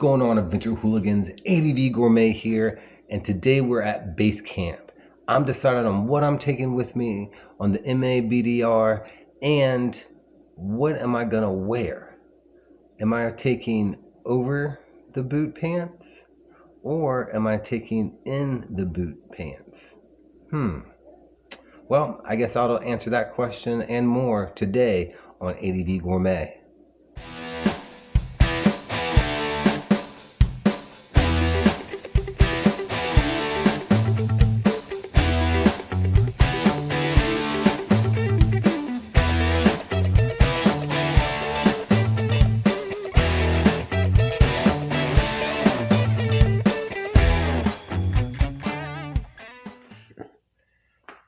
going on, Adventure Hooligans? ADV Gourmet here, and today we're at base camp. I'm deciding on what I'm taking with me on the MABDR and what am I gonna wear. Am I taking over the boot pants or am I taking in the boot pants? Well, I guess I'll answer that question and more today on ADV Gourmet.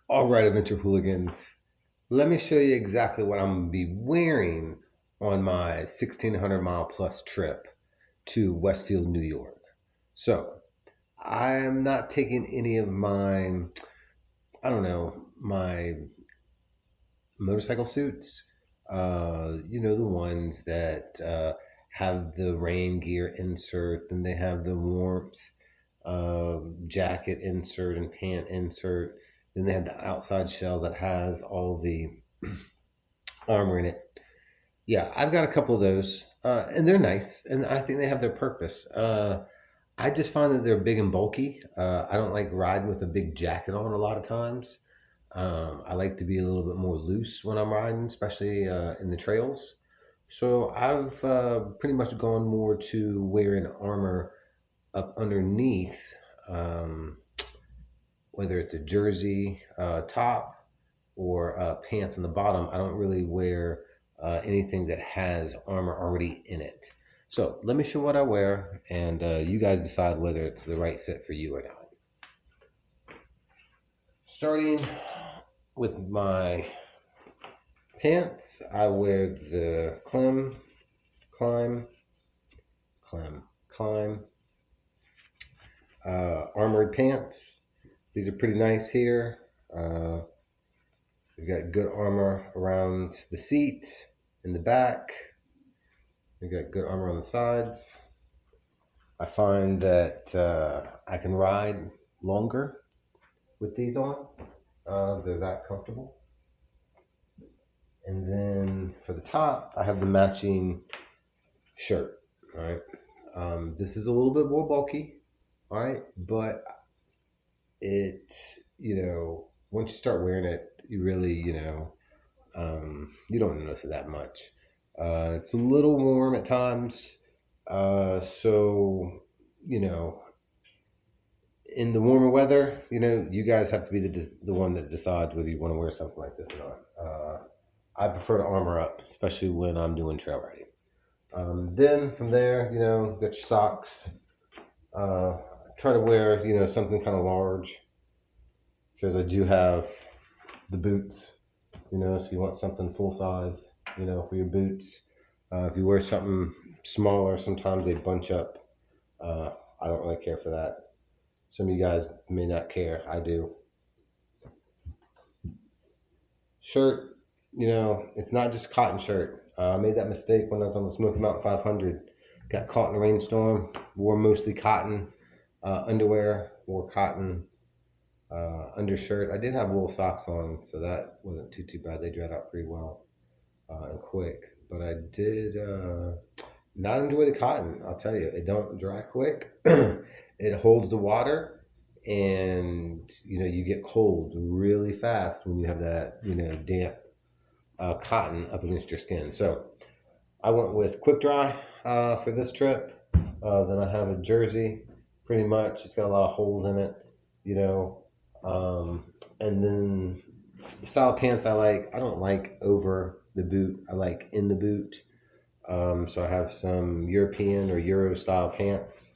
All right, Adventure Hooligans, let me show you exactly what I'm going to be wearing on my 1,600 mile plus trip to Westfield, New York. So I'm not taking any of my, my motorcycle suits. The ones that have the rain gear insert, and they have the warmth jacket insert and pant insert. Then they have the outside shell that has all the armor in it. Yeah, I've got a couple of those, and they're nice, and I think they have their purpose. I just find that they're big and bulky. I don't like riding with a big jacket on a lot of times. I like to be a little bit more loose when I'm riding, especially in the trails. So I've pretty much gone more to wearing armor up underneath, whether it's a jersey top or pants on the bottom. I don't really wear anything that has armor already in it. So let me show what I wear, and you guys decide whether it's the right fit for you or not. Starting with my pants, I wear the Climb armored pants. These are pretty nice here. We've got good armor around the seat, in the back. We've got good armor on the sides. I find that I can ride longer with these on. They're that comfortable. And then for the top, I have the matching shirt. All right. This is a little bit more bulky. All right. But it, once you start wearing it, you really, you don't notice it that much. It's a little warm at times. So, in the warmer weather, you guys have to be the one that decides whether you want to wear something like this or not. I prefer to armor up, especially when I'm doing trail riding. Then from there, get your socks. Try to wear, something kind of large, because I do have the boots, so you want something full size, for your boots. If you wear something smaller, sometimes they bunch up. I don't really care for that. Some of you guys may not care. I do. Shirt, it's not just cotton shirt. I made that mistake when I was on the Smoky Mountain 500. Got caught in a rainstorm. Wore mostly cotton underwear. Wore cotton undershirt. I did have wool socks on, so that wasn't too bad. They dried out pretty well and quick. But I did not enjoy the cotton. I'll tell you, it don't dry quick. It holds the water, and you get cold really fast when you have that damp cotton up against your skin. So I went with quick dry for this trip. Then I have a jersey, pretty much. It's got a lot of holes in it, and then the style of pants I don't like over the boot. I like in the boot. So I have some European or Euro style pants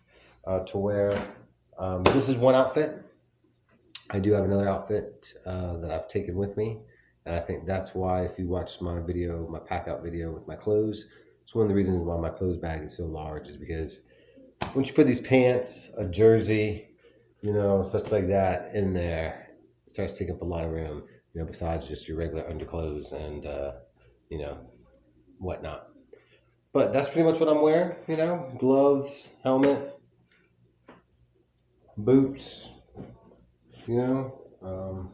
to wear. This is one outfit. I do have another outfit that I've taken with me. And I think that's why, if you watch my video, my pack out video with my clothes, it's one of the reasons why my clothes bag is so large, is because once you put these pants, a jersey, such like that in there, it starts taking up a lot of room, besides just your regular underclothes and, whatnot. But that's pretty much what I'm wearing, you know, gloves, helmet, boots, you know.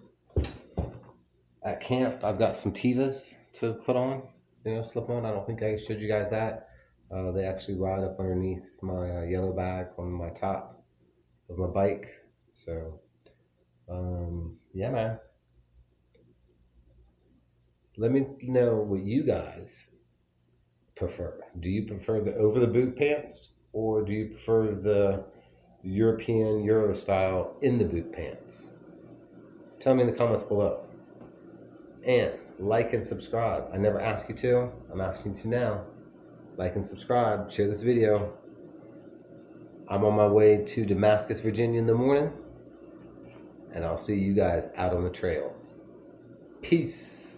At camp, I've got some Tivas to put on, you know, slip on. I don't think I showed you guys that. They actually ride up underneath my yellow bag on my top of my bike. So, yeah, man. Let me know what you guys prefer. Do you prefer the over the boot pants or do you prefer the European Euro style in the boot pants? Tell me in the comments below. And like and subscribe. I never asked you to. I'm asking you to now. Like and subscribe. Share this video. I'm on my way to Damascus, Virginia in the morning. And I'll see you guys out on the trails. Peace.